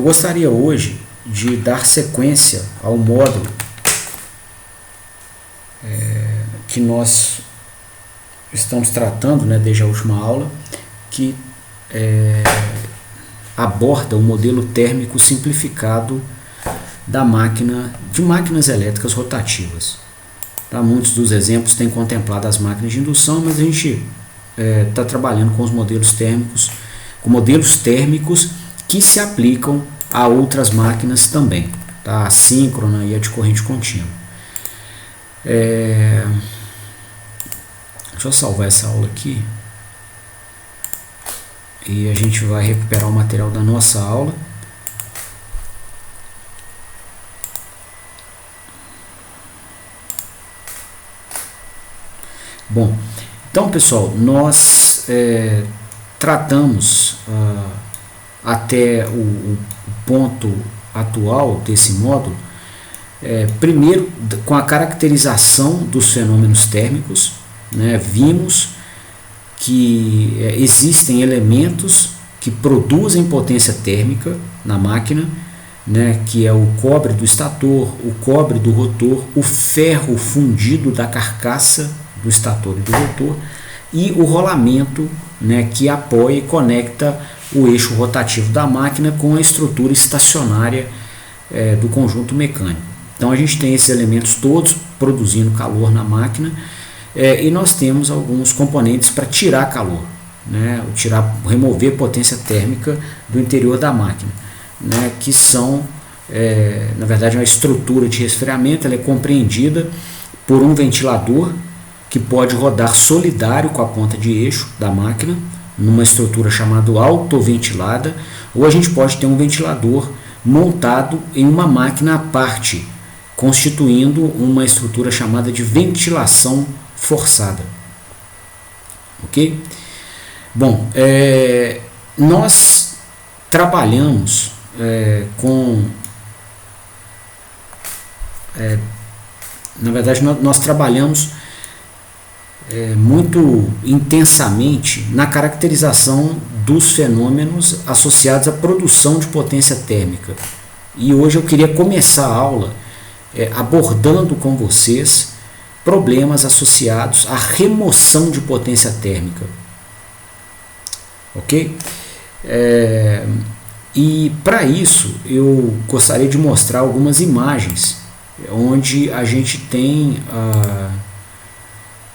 gostaria hoje de dar sequência ao módulo que nós estamos tratando, né, desde a última aula, que aborda o modelo térmico simplificado de máquinas elétricas rotativas. Tá? Muitos dos exemplos têm contemplado as máquinas de indução, mas a gente está trabalhando com os modelos térmicos, com modelos térmicos que se aplicam a outras máquinas também, tá? A síncrona e a de corrente contínua. Deixa eu salvar essa aula aqui e a gente vai recuperar o material da nossa aula. Bom, então pessoal, nós tratamos até o ponto atual desse módulo, primeiro com a caracterização dos fenômenos térmicos, né? Vimos que existem elementos que produzem potência térmica na máquina, né? Que é o cobre do estator, o cobre do rotor, o ferro fundido da carcaça do estator e do rotor e o rolamento, né, que apoia e conecta o eixo rotativo da máquina com a estrutura estacionária do conjunto mecânico. Então a gente tem esses elementos todos produzindo calor na máquina e nós temos alguns componentes para tirar calor, né, remover potência térmica do interior da máquina, né, que são, na verdade, uma estrutura de resfriamento. Ela é compreendida por um ventilador que pode rodar solidário com a ponta de eixo da máquina, numa estrutura chamada autoventilada, ou a gente pode ter um ventilador montado em uma máquina à parte, constituindo uma estrutura chamada de ventilação forçada. Ok? Bom, nós trabalhamos na verdade, nós trabalhamos muito intensamente na caracterização dos fenômenos associados à produção de potência térmica. E hoje eu queria começar a aula abordando com vocês problemas associados à remoção de potência térmica. Ok? E para isso eu gostaria de mostrar algumas imagens onde a gente tem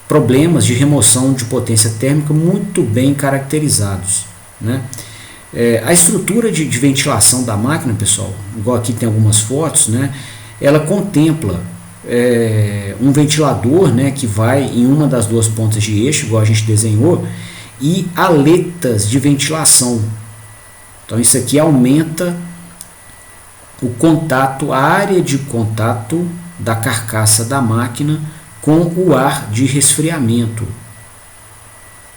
problemas de remoção de potência térmica muito bem caracterizados, né? A estrutura de ventilação da máquina, pessoal, igual aqui tem algumas fotos, né? Ela contempla um ventilador, né, que vai em uma das duas pontas de eixo, igual a gente desenhou, e aletas de ventilação. Então isso aqui aumenta o contato, a área de contato da carcaça da máquina com o ar de resfriamento,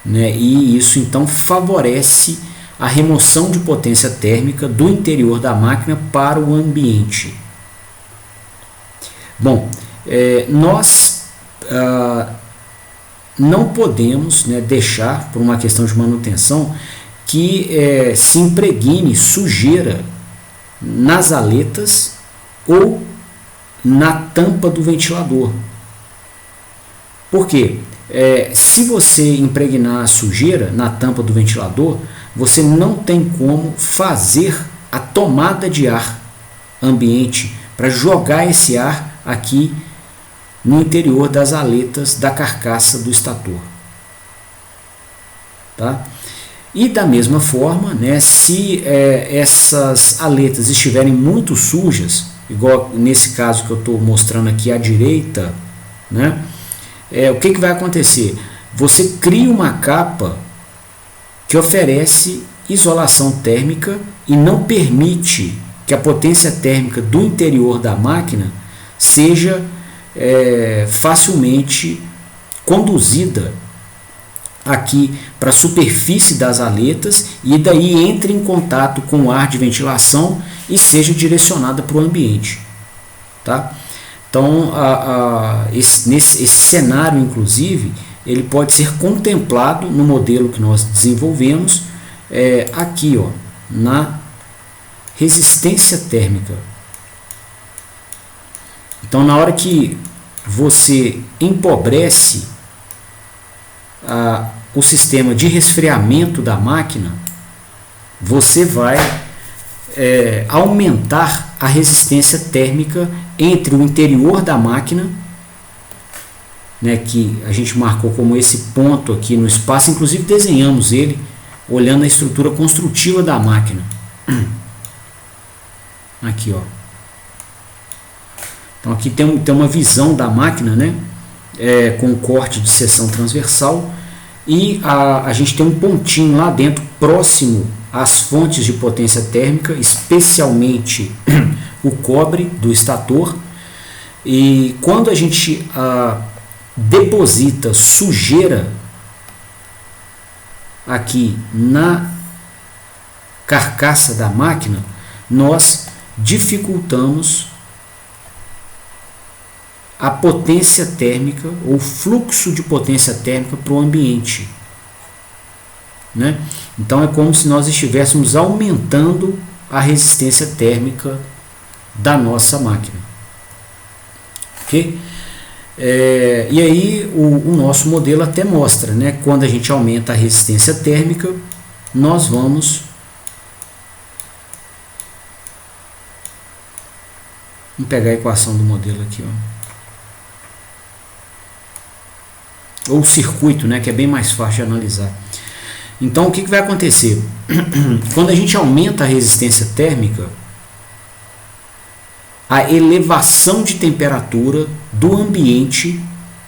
né? E isso então favorece a remoção de potência térmica do interior da máquina para o ambiente. Bom, nós não podemos, né, deixar, por uma questão de manutenção, que se impregne sujeira nas aletas ou na tampa do ventilador. Por quê? Se você impregnar a sujeira na tampa do ventilador, você não tem como fazer a tomada de ar ambiente para jogar esse ar aqui no interior das aletas da carcaça do estator. Tá? E da mesma forma, né, se essas aletas estiverem muito sujas, igual nesse caso que eu estou mostrando aqui à direita, né, o que vai acontecer? Você cria uma capa que oferece isolação térmica e não permite que a potência térmica do interior da máquina seja facilmente conduzida aqui para a superfície das aletas e daí entre em contato com o ar de ventilação e seja direcionada para o ambiente. Tá? Então, esse cenário, inclusive, ele pode ser contemplado no modelo que nós desenvolvemos aqui, ó, na resistência térmica. Então, na hora que você empobrece o sistema de resfriamento da máquina, você vai aumentar a resistência térmica entre o interior da máquina, né, que a gente marcou como esse ponto aqui no espaço, inclusive desenhamos ele olhando a estrutura construtiva da máquina. Aqui, ó. Então aqui tem uma visão da máquina, né, com corte de seção transversal, e a gente tem um pontinho lá dentro próximo às fontes de potência térmica, especialmente o cobre do estator. E quando a gente deposita sujeira aqui na carcaça da máquina, nós dificultamos a potência térmica ou fluxo de potência térmica para o ambiente, né? Então é como se nós estivéssemos aumentando a resistência térmica da nossa máquina, ok? E aí o nosso modelo até mostra, né? Quando a gente aumenta a resistência térmica, nós vamos pegar a equação do modelo aqui, ó. Ou o circuito, né, que é bem mais fácil de analisar. Então, o que vai acontecer? Quando a gente aumenta a resistência térmica, a elevação de temperatura do ambiente,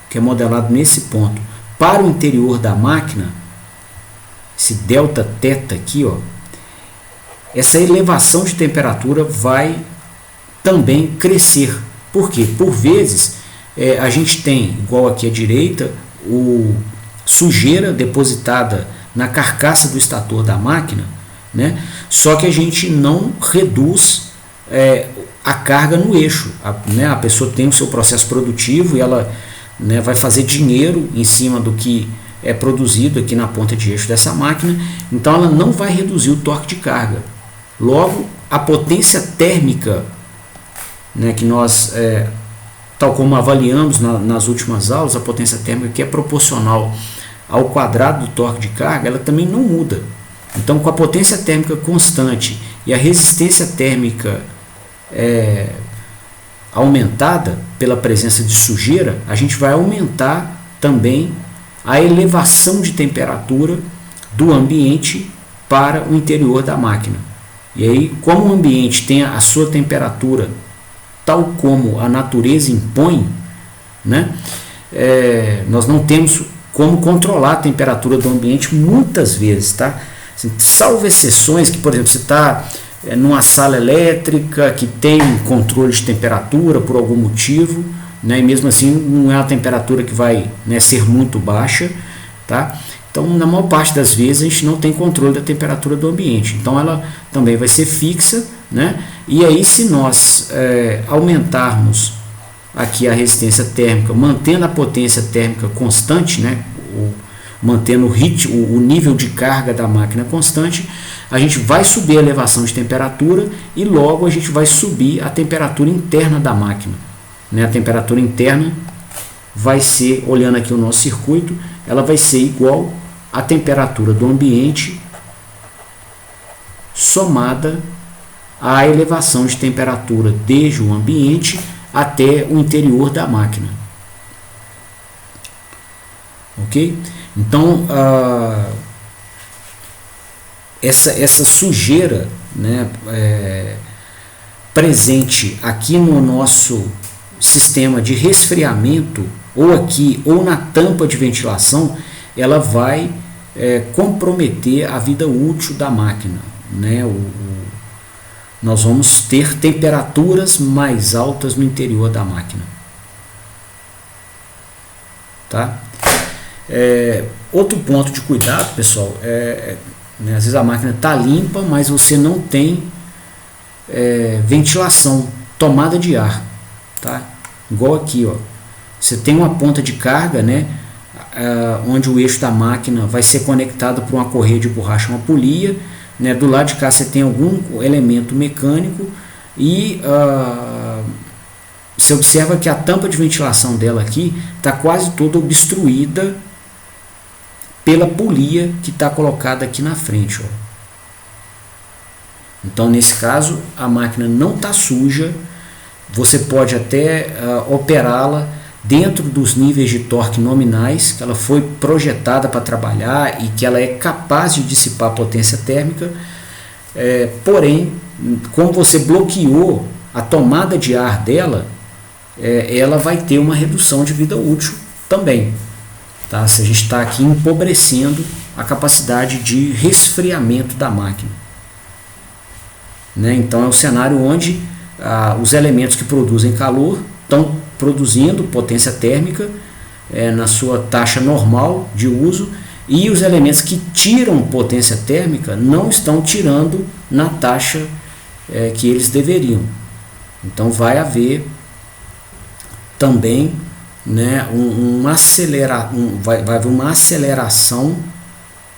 que é modelado nesse ponto, para o interior da máquina, esse delta θ aqui, ó, essa elevação de temperatura vai também crescer. Por quê? Por vezes, a gente tem, igual aqui à direita, sujeira depositada na carcaça do estator da máquina, né? Só que a gente não reduz a carga no eixo, né? A pessoa tem o seu processo produtivo e ela, né, vai fazer dinheiro em cima do que é produzido aqui na ponta de eixo dessa máquina, então ela não vai reduzir o torque de carga. Logo, a potência térmica, né, que nós tal como avaliamos nas últimas aulas, a potência térmica, que é proporcional ao quadrado do torque de carga, ela também não muda. Então, com a potência térmica constante e a resistência térmica aumentada pela presença de sujeira, a gente vai aumentar também a elevação de temperatura do ambiente para o interior da máquina. E aí, como o ambiente tem a sua temperatura tal como a natureza impõe, né, nós não temos como controlar a temperatura do ambiente muitas vezes, tá? Assim, salvo exceções, que por exemplo você está numa sala elétrica que tem controle de temperatura por algum motivo, né, e mesmo assim não é uma temperatura que vai, né, ser muito baixa, tá? Então, na maior parte das vezes a gente não tem controle da temperatura do ambiente, então ela também vai ser fixa, né? E aí, se nós aumentarmos aqui a resistência térmica, mantendo a potência térmica constante, né, mantendo o nível de carga da máquina constante, a gente vai subir a elevação de temperatura e logo a gente vai subir a temperatura interna da máquina, né? A temperatura interna vai ser, olhando aqui o nosso circuito, ela vai ser igual à temperatura do ambiente somada à elevação de temperatura desde o ambiente até o interior da máquina. Ok? Então, essa sujeira, né, presente aqui no nosso sistema de resfriamento, ou aqui ou na tampa de ventilação, ela vai comprometer a vida útil da máquina, né? Nós vamos ter temperaturas mais altas no interior da máquina, tá? Outro ponto de cuidado, pessoal, né, às vezes a máquina está limpa, mas você não tem ventilação, tomada de ar, tá? Igual aqui, ó, você tem uma ponta de carga, né, onde o eixo da máquina vai ser conectado por uma correia de borracha, uma polia, né? Do lado de cá você tem algum elemento mecânico e você observa que a tampa de ventilação dela aqui está quase toda obstruída pela polia que está colocada aqui na frente, ó. Então, nesse caso, a máquina não está suja, você pode até operá-la dentro dos níveis de torque nominais, que ela foi projetada para trabalhar e que ela é capaz de dissipar potência térmica, porém, como você bloqueou a tomada de ar dela, ela vai ter uma redução de vida útil também. Tá? Se a gente está aqui empobrecendo a capacidade de resfriamento da máquina. Né? Então é um cenário onde os elementos que produzem calor estão produzindo potência térmica na sua taxa normal de uso, e os elementos que tiram potência térmica não estão tirando na taxa que eles deveriam. Então vai haver também, né, vai haver uma aceleração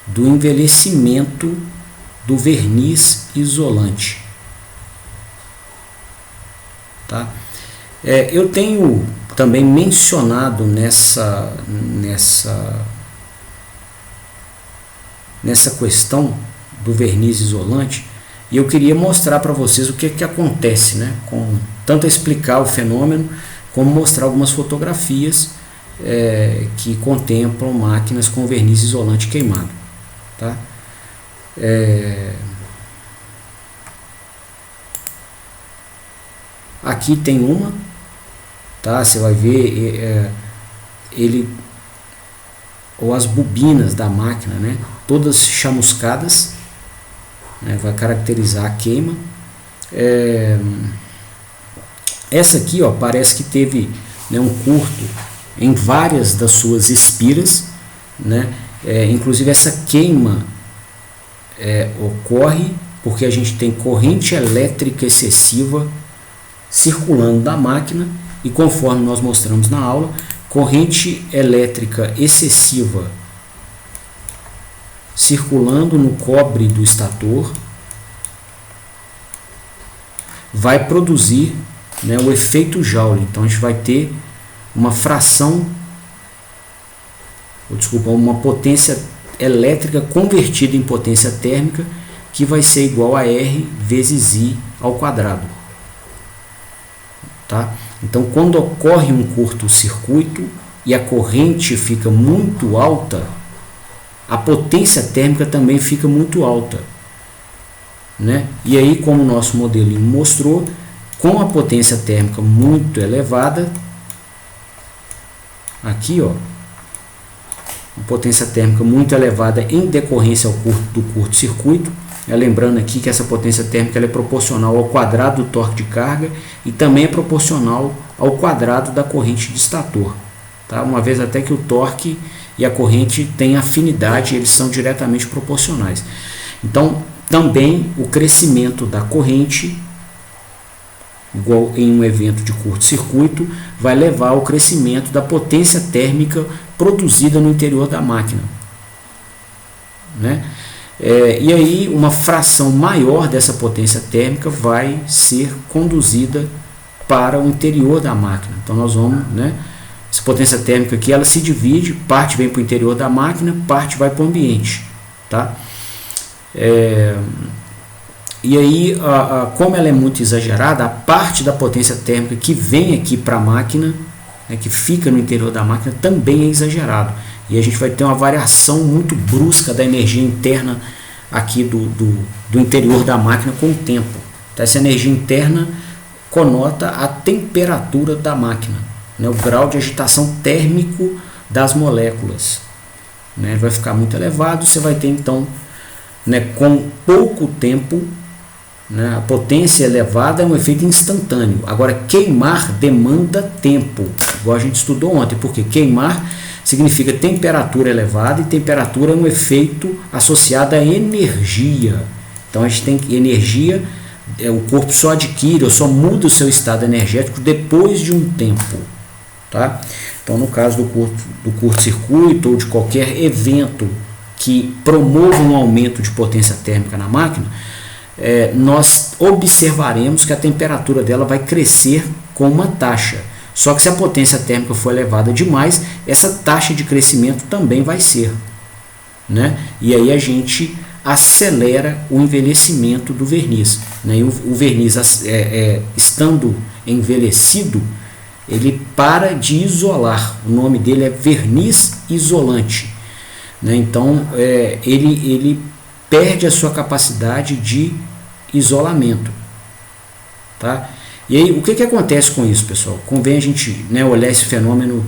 do envelhecimento do verniz isolante. Tá? Eu tenho também mencionado nessa questão do verniz isolante, e eu queria mostrar para vocês o que acontece, né, com tanto explicar o fenômeno como mostrar algumas fotografias que contemplam máquinas com verniz isolante queimado. Tá? Aqui tem uma, tá? Você vai ver ou as bobinas da máquina, né, todas chamuscadas, né, vai caracterizar a queima. Essa aqui, ó, parece que teve, né, um curto em várias das suas espiras, né? Inclusive essa queima ocorre porque a gente tem corrente elétrica excessiva circulando da máquina, e conforme nós mostramos na aula, corrente elétrica excessiva circulando no cobre do estator vai produzir, né, o efeito Joule. Então a gente vai ter uma uma potência elétrica convertida em potência térmica, que vai ser igual a R vezes I ao quadrado. Tá? Então, quando ocorre um curto-circuito e a corrente fica muito alta, a potência térmica também fica muito alta, né? E aí, como o nosso modelinho mostrou, com a potência térmica muito elevada, aqui, ó, a potência térmica muito elevada em decorrência do curto-circuito. Lembrando aqui que essa potência térmica ela é proporcional ao quadrado do torque de carga e também é proporcional ao quadrado da corrente de estator. Tá? Uma vez até que o torque e a corrente têm afinidade, eles são diretamente proporcionais. Então, também o crescimento da corrente, igual em um evento de curto-circuito, vai levar ao crescimento da potência térmica produzida no interior da máquina. Né? E aí uma fração maior dessa potência térmica vai ser conduzida para o interior da máquina. Então nós vamos, né, essa potência térmica aqui ela se divide, parte vem para o interior da máquina, parte vai para o ambiente. Tá? E aí, como ela é muito exagerada, a parte da potência térmica que vem aqui para a máquina, né, que fica no interior da máquina, também é exagerado. E a gente vai ter uma variação muito brusca da energia interna aqui do interior da máquina com o tempo. Então, essa energia interna conota a temperatura da máquina, né, o grau de agitação térmico das moléculas. Né, vai ficar muito elevado, você vai ter então, né, com pouco tempo, né, a potência elevada é um efeito instantâneo. Agora, queimar demanda tempo, igual a gente estudou ontem, porque queimar significa temperatura elevada, e temperatura é um efeito associado à energia. Então a gente tem energia, o corpo só adquire ou só muda o seu estado energético depois de um tempo. Tá? Então no caso do curto-circuito ou de qualquer evento que promovam um aumento de potência térmica na máquina, nós observaremos que a temperatura dela vai crescer com uma taxa. Só que se a potência térmica for elevada demais, essa taxa de crescimento também vai ser, né? E aí a gente acelera o envelhecimento do verniz, né? E o verniz, estando envelhecido, ele para de isolar. O nome dele é verniz isolante, né? Então ele perde a sua capacidade de isolamento, tá? E aí, o que acontece com isso, pessoal? Convém a gente, né, olhar esse fenômeno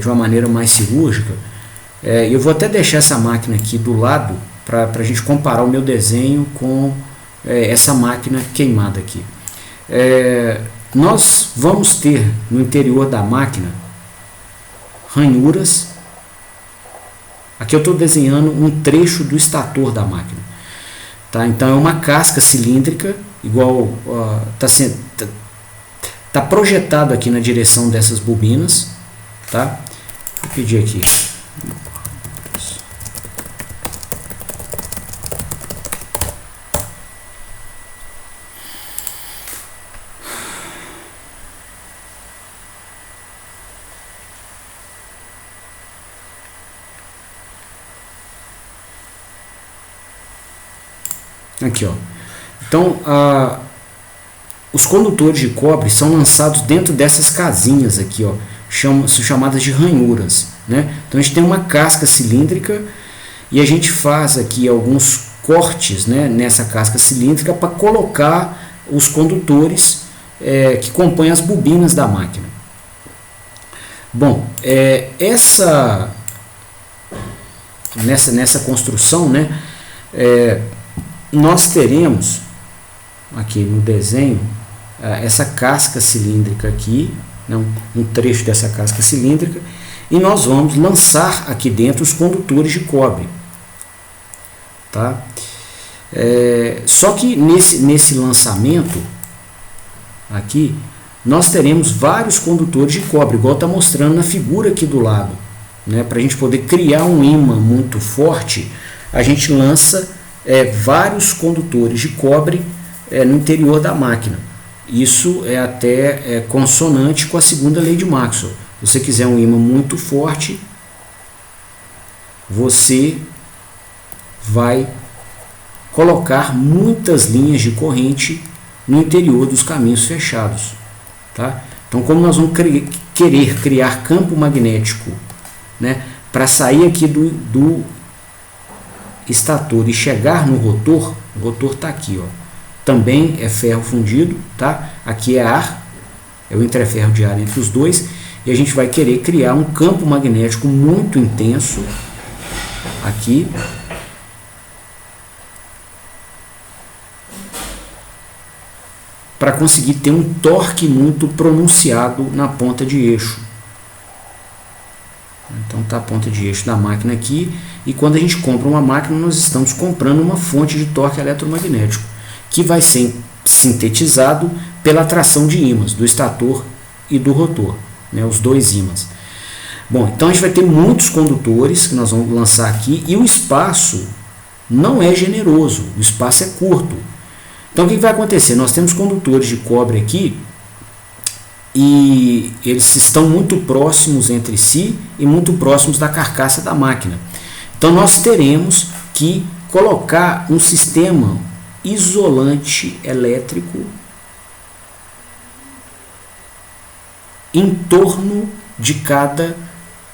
de uma maneira mais cirúrgica. Eu vou até deixar essa máquina aqui do lado para a gente comparar o meu desenho com essa máquina queimada aqui. Nós vamos ter no interior da máquina ranhuras. Aqui eu estou desenhando um trecho do estator da máquina. Tá? Então é uma casca cilíndrica, igual tá projetado aqui na direção dessas bobinas, tá? Vou pedir aqui. Aqui, ó. Então, os condutores de cobre são lançados dentro dessas casinhas aqui, ó, são chamadas de ranhuras, né? Então a gente tem uma casca cilíndrica e a gente faz aqui alguns cortes, né, nessa casca cilíndrica para colocar os condutores que compõem as bobinas da máquina. Bom, nessa construção, né, nós teremos aqui no desenho essa casca cilíndrica aqui, né, um trecho dessa casca cilíndrica, e nós vamos lançar aqui dentro os condutores de cobre, tá? Só que nesse lançamento aqui nós teremos vários condutores de cobre, igual está mostrando na figura aqui do lado, né? Para a gente poder criar um ímã muito forte, a gente lança vários condutores de cobre no interior da máquina. Isso é até consonante com a segunda lei de Maxwell. Se você quiser um ímã muito forte, você vai colocar muitas linhas de corrente no interior dos caminhos fechados, tá? Então, como nós vamos querer criar campo magnético, né, para sair aqui do estator e chegar no rotor, o rotor está aqui, ó. Também é ferro fundido, tá? Aqui é ar, é o entreferro de ar entre os dois, e a gente vai querer criar um campo magnético muito intenso aqui, para conseguir ter um torque muito pronunciado na ponta de eixo. Então está a ponta de eixo da máquina aqui, e quando a gente compra uma máquina, nós estamos comprando uma fonte de torque eletromagnético, que vai ser sintetizado pela atração de ímãs, do estator e do rotor, né, os dois ímãs. Bom, então a gente vai ter muitos condutores que nós vamos lançar aqui, e o espaço não é generoso, o espaço é curto. Então o que vai acontecer? Nós temos condutores de cobre aqui, e eles estão muito próximos entre si e muito próximos da carcaça da máquina. Então nós teremos que colocar um sistema isolante elétrico em torno de cada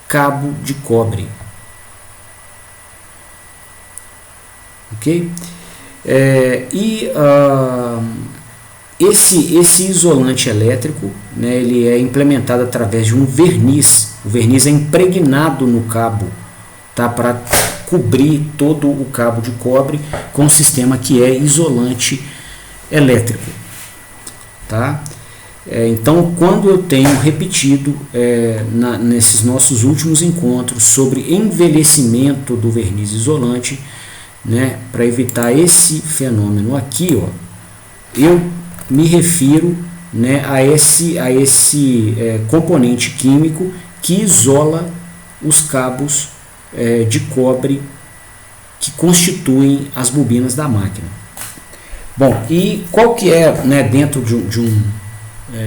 cabo de cobre. Ok? Esse isolante elétrico, né, ele é implementado através de um verniz. O verniz é impregnado no cabo, tá, para cobrir todo o cabo de cobre com um sistema que é isolante elétrico, tá? Então, quando eu tenho repetido nesses nossos últimos encontros sobre envelhecimento do verniz isolante, né, para evitar esse fenômeno aqui, ó, eu me refiro, né, a esse componente químico que isola os cabos de cobre que constituem as bobinas da máquina. Bom, e qual que é, né, dentro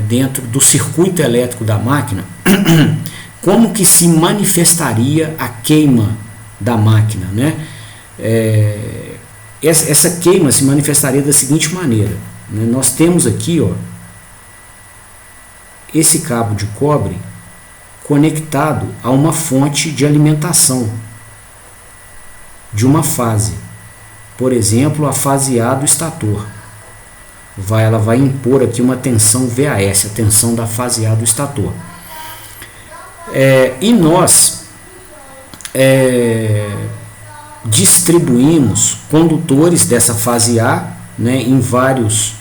dentro do circuito elétrico da máquina, como que se manifestaria a queima da máquina, né? Essa queima se manifestaria da seguinte maneira, né? Nós temos aqui, ó, esse cabo de cobre conectado a uma fonte de alimentação de uma fase, por exemplo, a fase A do estator. Ela vai impor aqui uma tensão VAS, a tensão da fase A do estator. E nós distribuímos condutores dessa fase A, né, em várias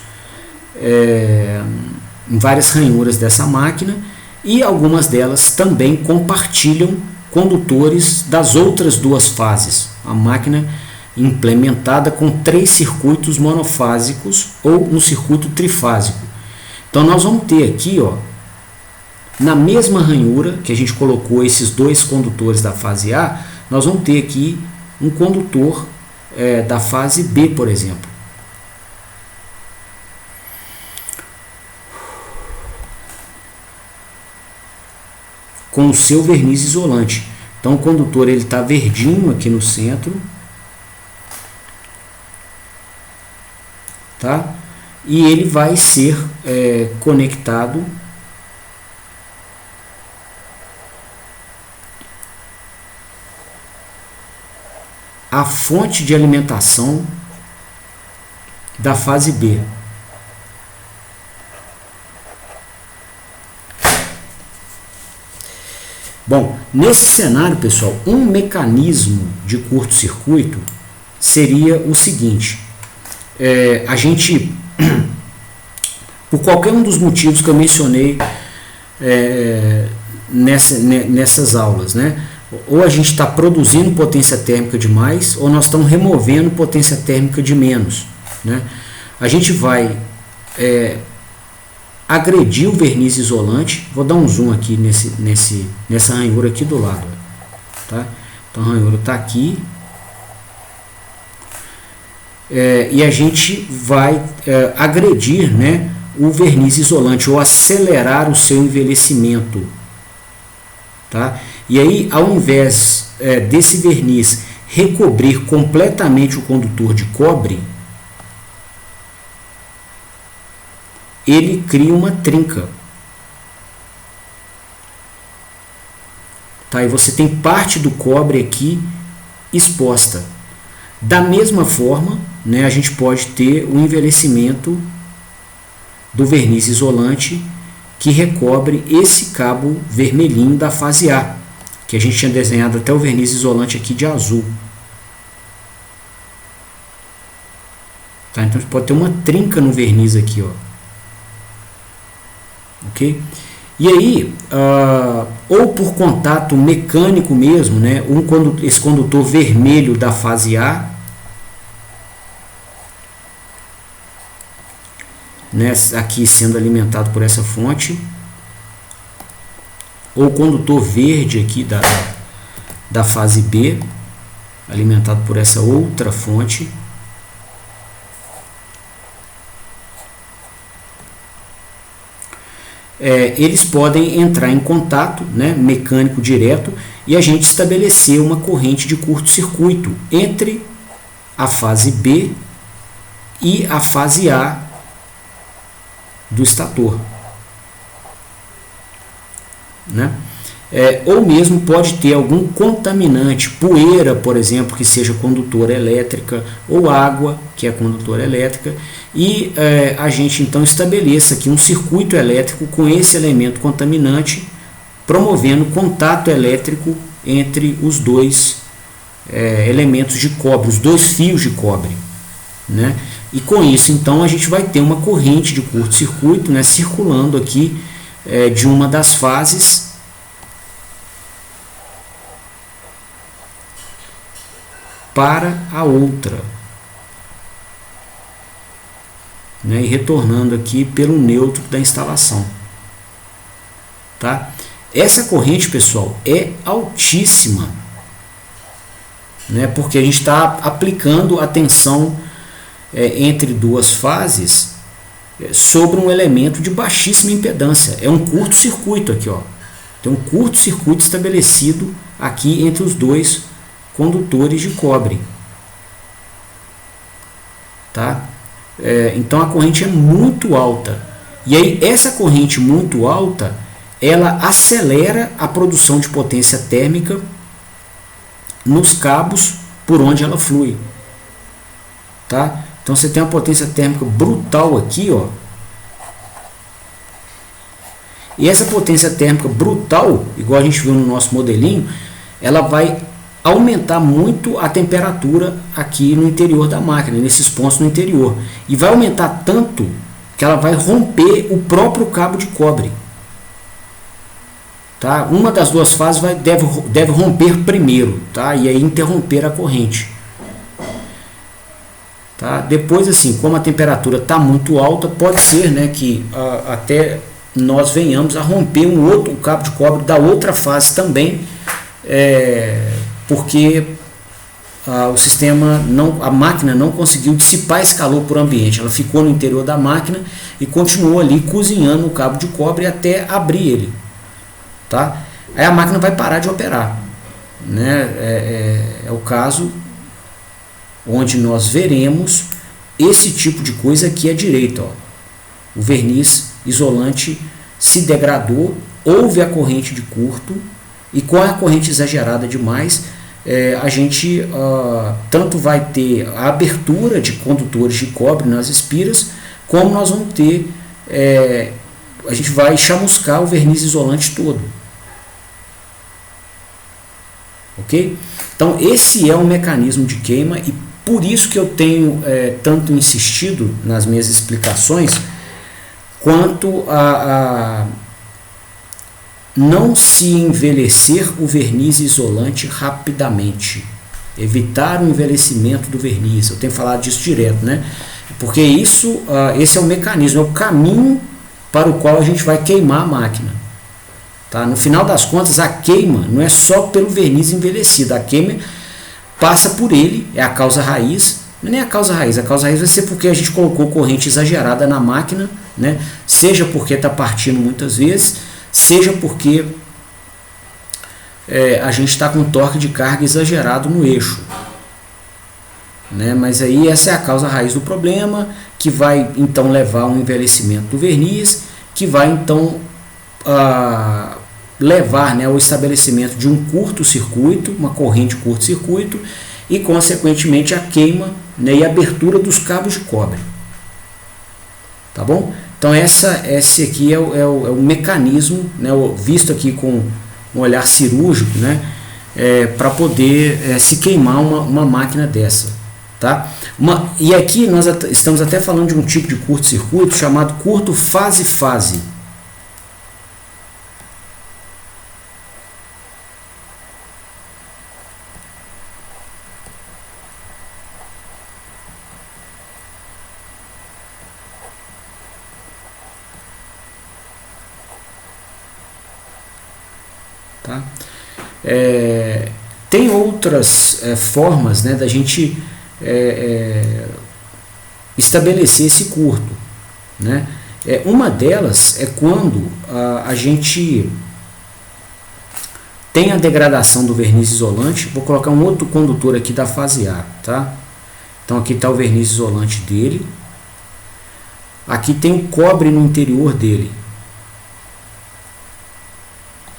ranhuras dessa máquina, e algumas delas também compartilham condutores das outras duas fases. A máquina implementada com 3 circuitos monofásicos ou um circuito trifásico. Então nós vamos ter aqui, ó, na mesma ranhura que a gente colocou esses 2 condutores da fase A, nós vamos ter aqui um condutor da fase B, por exemplo. Com o seu verniz isolante. Então o condutor está verdinho aqui no centro, tá? E ele vai ser conectado à fonte de alimentação da fase B. Bom, nesse cenário, pessoal, um mecanismo de curto-circuito seria o seguinte: a gente, por qualquer um dos motivos que eu mencionei nessas aulas, né? Ou a gente está produzindo potência térmica de mais, ou nós estamos removendo potência térmica de menos, né? A gente vai agredir o verniz isolante. Vou dar um zoom aqui nessa ranhura aqui do lado, tá? Então a ranhura está aqui, e a gente vai agredir, né, o verniz isolante, ou acelerar o seu envelhecimento, tá? E aí, ao invés desse verniz recobrir completamente o condutor de cobre, ele cria uma trinca. Tá? E você tem parte do cobre aqui exposta. Da mesma forma, né, a gente pode ter o envelhecimento do verniz isolante que recobre esse cabo vermelhinho da fase A, que a gente tinha desenhado até o verniz isolante aqui de azul. Tá? Então, pode ter uma trinca no verniz aqui, ó. Ok? E aí, ou por contato mecânico mesmo, né, esse condutor vermelho da fase A, né, aqui sendo alimentado por essa fonte, ou condutor verde aqui da fase B, alimentado por essa outra fonte. Eles podem entrar em contato, né, mecânico direto, e a gente estabelecer uma corrente de curto-circuito entre a fase B e a fase A do estator, né? Ou mesmo pode ter algum contaminante, poeira, por exemplo, que seja condutora elétrica, ou água, que é condutora elétrica, e a gente então estabeleça aqui um circuito elétrico com esse elemento contaminante, promovendo contato elétrico entre os 2 elementos de cobre, os 2 fios de cobre, né? E com isso então a gente vai ter uma corrente de curto-circuito, né, circulando aqui de uma das fases para a outra, né, e retornando aqui pelo neutro da instalação, tá? Essa corrente, pessoal, é altíssima, né? Porque a gente está aplicando a tensão entre duas fases sobre um elemento de baixíssima impedância. É um curto-circuito aqui, ó. Tem um curto-circuito estabelecido aqui entre os dois condutores de cobre. Tá? Então a corrente é muito alta. E aí essa corrente muito alta, ela acelera a produção de potência térmica nos cabos por onde ela flui. Tá? Então você tem uma potência térmica brutal aqui, ó. E essa potência térmica brutal, igual a gente viu no nosso modelinho, ela vai aumentar muito a temperatura aqui no interior da máquina, nesses pontos no interior. E vai aumentar tanto que ela vai romper o próprio cabo de cobre. Tá? Uma das duas fases deve romper primeiro, tá? E aí interromper a corrente. Tá? Depois, assim, como a temperatura está muito alta, pode ser, né, que até nós venhamos a romper o cabo de cobre da outra fase também, porque o sistema a máquina não conseguiu dissipar esse calor por ambiente. Ela ficou no interior da máquina e continuou ali cozinhando o cabo de cobre até abrir ele. Tá? Aí a máquina vai parar de operar, né? É o caso onde nós veremos esse tipo de coisa aqui à direita, ó. O verniz isolante se degradou, houve a corrente de curto, e com a corrente exagerada demais, a gente tanto vai ter a abertura de condutores de cobre nas espiras, como nós vamos ter, a gente vai chamuscar o verniz isolante todo. Ok? Então esse é o mecanismo de queima, e por isso que eu tenho tanto insistido nas minhas explicações quanto a não se envelhecer o verniz isolante rapidamente, evitar o envelhecimento do verniz. Eu tenho falado disso direto, né? Porque esse é o mecanismo, é o caminho para o qual a gente vai queimar a máquina. Tá? No final das contas, a queima não é só pelo verniz envelhecido, a queima passa por ele, é a causa raiz. Não é nem a causa raiz vai ser porque a gente colocou corrente exagerada na máquina, né? Seja porque está partindo muitas vezes, seja porque a gente está com torque de carga exagerado no eixo, né? Mas aí essa é a causa raiz do problema, que vai então levar a um envelhecimento do verniz, que vai então levar, né, ao estabelecimento de um curto-circuito, uma corrente curto-circuito, e consequentemente a queima, né, e a abertura dos cabos de cobre. Tá bom? Então esse aqui é o mecanismo, né, visto aqui com um olhar cirúrgico, né, para poder se queimar uma máquina dessa. Tá? E aqui nós estamos até falando de um tipo de curto-circuito chamado curto fase-fase. Tá? Tem outras formas, né, da gente estabelecer esse curto, né? Uma delas é quando a gente tem a degradação do verniz isolante. Vou colocar um outro condutor aqui da fase A. Tá? Então aqui está o verniz isolante dele. Aqui tem o cobre no interior dele.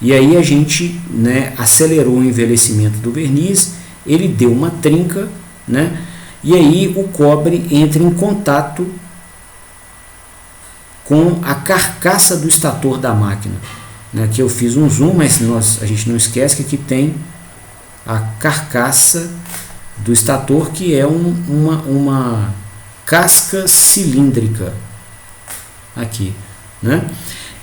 E aí a gente, né, acelerou o envelhecimento do verniz, ele deu uma trinca, né, e aí o cobre entra em contato com a carcaça do estator da máquina. Né, aqui eu fiz um zoom, mas a gente não esquece que aqui tem a carcaça do estator, que é uma casca cilíndrica aqui, né?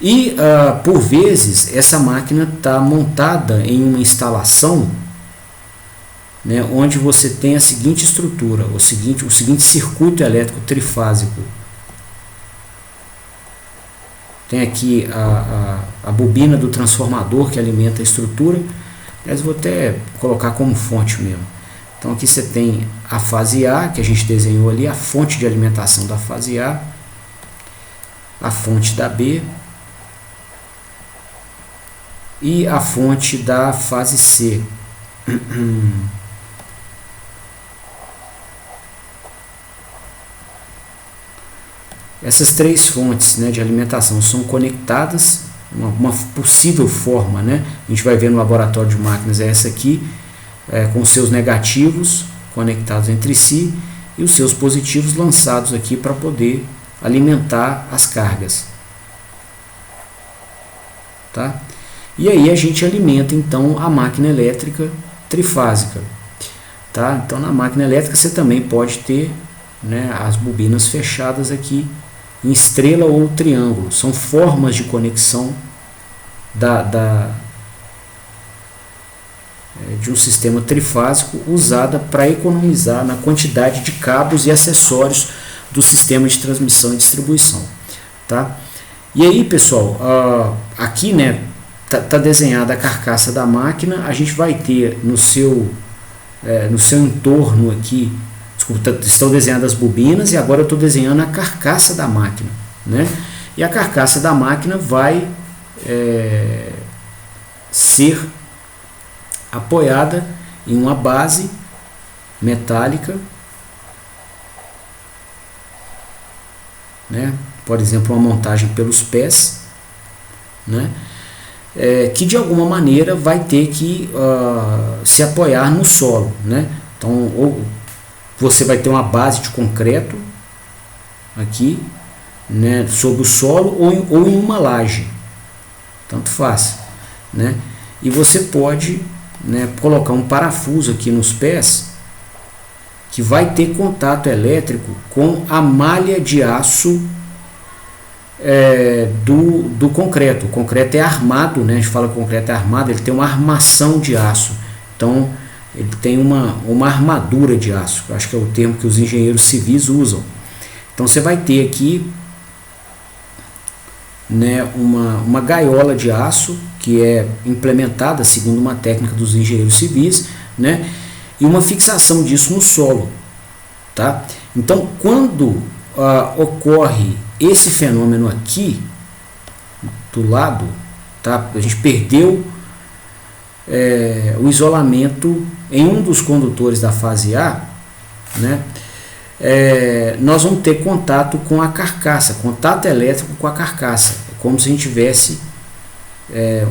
E por vezes essa máquina está montada em uma instalação, né, onde você tem a seguinte estrutura, o seguinte circuito elétrico trifásico. Tem aqui a bobina do transformador que alimenta a estrutura, mas vou até colocar como fonte mesmo. Então aqui você tem a fase A, que a gente desenhou ali, a fonte de alimentação da fase A, a fonte da B e a fonte da fase C. Essas três fontes, né, de alimentação são conectadas, uma possível forma, né, a gente vai ver no laboratório de máquinas, é essa aqui, com seus negativos conectados entre si e os seus positivos lançados aqui para poder alimentar as cargas. Tá? E aí a gente alimenta então a máquina elétrica trifásica. Tá? Então na máquina elétrica você também pode ter, né, as bobinas fechadas aqui em estrela ou triângulo. São formas de conexão de um sistema trifásico usada para economizar na quantidade de cabos e acessórios do sistema de transmissão e distribuição. Tá? E aí, pessoal, aqui, né, tá desenhada a carcaça da máquina. A gente vai ter no seu entorno aqui, desculpa, estão desenhadas as bobinas e agora eu estou desenhando a carcaça da máquina, né? E a carcaça da máquina vai ser apoiada em uma base metálica, né? Por exemplo, uma montagem pelos pés, né? Que de alguma maneira vai ter que se apoiar no solo, né? Então, ou você vai ter uma base de concreto aqui, né, sobre o solo ou em uma laje, tanto faz, né? E você pode, né, colocar um parafuso aqui nos pés que vai ter contato elétrico com a malha de aço do concreto. O concreto é armado, né? A gente fala que o concreto é armado, ele tem uma armação de aço. Então ele tem uma armadura de aço, eu acho que é o termo que os engenheiros civis usam. Então você vai ter aqui, né, uma gaiola de aço que é implementada segundo uma técnica dos engenheiros civis, né, e uma fixação disso no solo. Tá? Então quando ocorre esse fenômeno aqui do lado, tá, a gente perdeu o isolamento em um dos condutores da fase A, né, nós vamos ter contato com a carcaça, contato elétrico com a carcaça. É como se a gente tivesse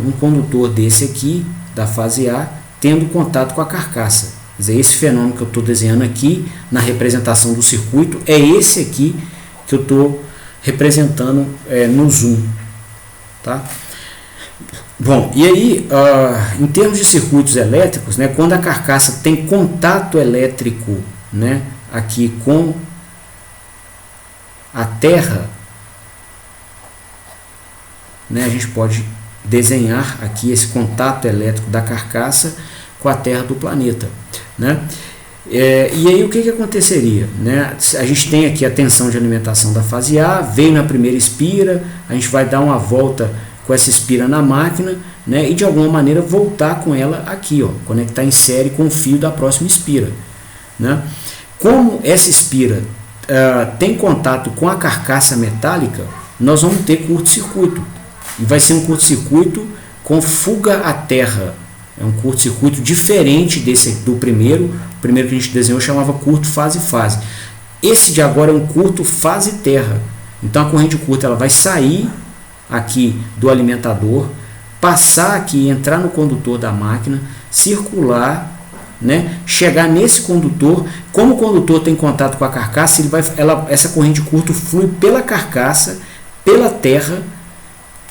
um condutor desse aqui, da fase A, tendo contato com a carcaça. Quer dizer, esse fenômeno que eu estou desenhando aqui, na representação do circuito, é esse aqui que eu estou representando no zoom. Tá? Bom, e aí, em termos de circuitos elétricos, né, quando a carcaça tem contato elétrico, né, aqui com a Terra, né, a gente pode desenhar aqui esse contato elétrico da carcaça com a Terra do planeta, né? E aí o que aconteceria, né? A gente tem aqui a tensão de alimentação da fase A, veio na primeira espira, a gente vai dar uma volta com essa espira na máquina, né, e de alguma maneira voltar com ela aqui, ó, conectar em série com o fio da próxima espira, né? Como essa espira tem contato com a carcaça metálica, nós vamos ter curto-circuito, e vai ser um curto-circuito com fuga à terra. É um curto-circuito diferente do primeiro. O primeiro que a gente desenhou chamava curto fase-fase. Esse de agora é um curto fase-terra. Então a corrente curta ela vai sair aqui do alimentador, passar aqui, entrar no condutor da máquina, circular, né, chegar nesse condutor. Como o condutor tem contato com a carcaça, essa corrente curta flui pela carcaça, pela terra,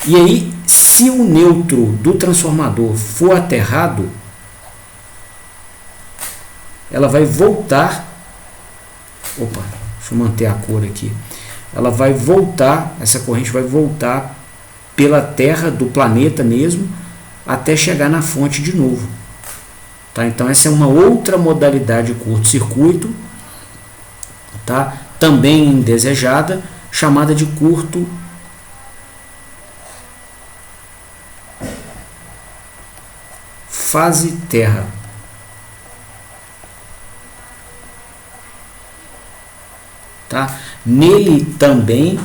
e aí, se o neutro do transformador for aterrado, ela vai voltar. Opa, deixa eu manter a cor aqui. Ela vai voltar, essa corrente vai voltar pela terra do planeta mesmo, até chegar na fonte de novo. Tá? Então essa é uma outra modalidade de curto-circuito, tá? Também indesejada, chamada de curto fase terra. tá? Nele também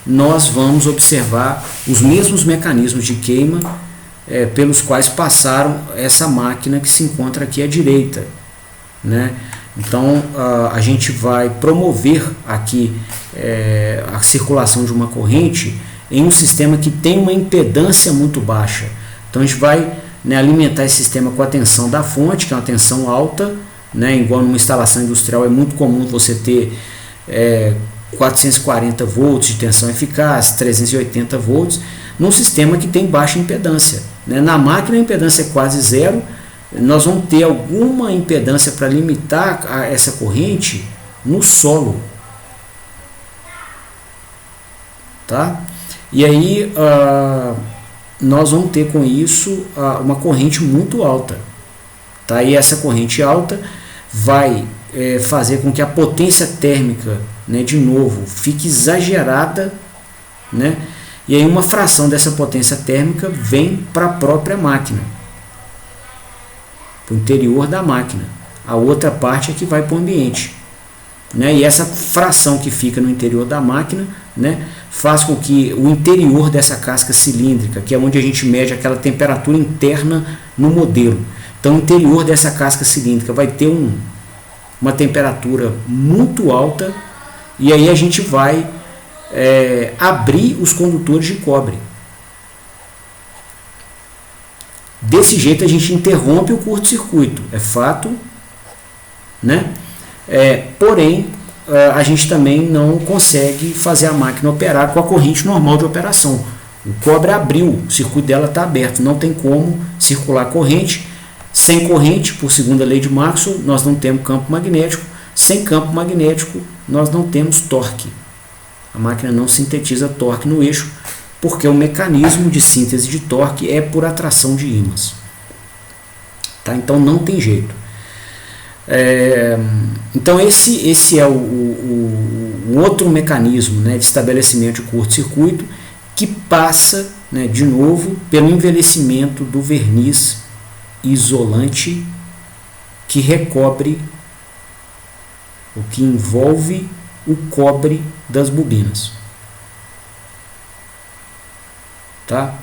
nós vamos observar os mesmos mecanismos de queima pelos quais passaram essa máquina que se encontra aqui à direita, né? Então a gente vai promover aqui a circulação de uma corrente em um sistema que tem uma impedância muito baixa. Então a gente vai, né, alimentar esse sistema com a tensão da fonte, que é uma tensão alta, né? Igual numa instalação industrial é muito comum você ter 440 volts de tensão eficaz, 380 volts, num sistema que tem baixa impedância, né? Na máquina a impedância é quase zero, nós vamos ter alguma impedância para limitar essa corrente no solo, tá? E aí nós vamos ter com isso uma corrente muito alta, tá? E essa corrente alta vai fazer com que a potência térmica, né, de novo, fique exagerada, né? E aí uma fração dessa potência térmica vem para a própria máquina, para o interior da máquina. A outra parte é que vai para o ambiente, né? E essa fração que fica no interior da máquina, né, faz com que o interior dessa casca cilíndrica, que é onde a gente mede aquela temperatura interna no modelo, então o interior dessa casca cilíndrica vai ter uma temperatura muito alta, e aí a gente vai abrir os condutores de cobre. Desse jeito a gente interrompe o curto-circuito, é fato, né? Porém, a gente também não consegue fazer a máquina operar com a corrente normal de operação. O cobre abriu, o circuito dela está aberto, não tem como circular corrente. Sem corrente, por segunda lei de Maxwell, nós não temos campo magnético. Sem campo magnético, nós não temos torque. A máquina não sintetiza torque no eixo, porque o mecanismo de síntese de torque é por atração de ímãs. Tá? Então não tem jeito. Então esse é o outro mecanismo, né, de estabelecimento de curto-circuito, que passa, né, de novo pelo envelhecimento do verniz isolante que recobre, o que envolve o cobre das bobinas. Tá?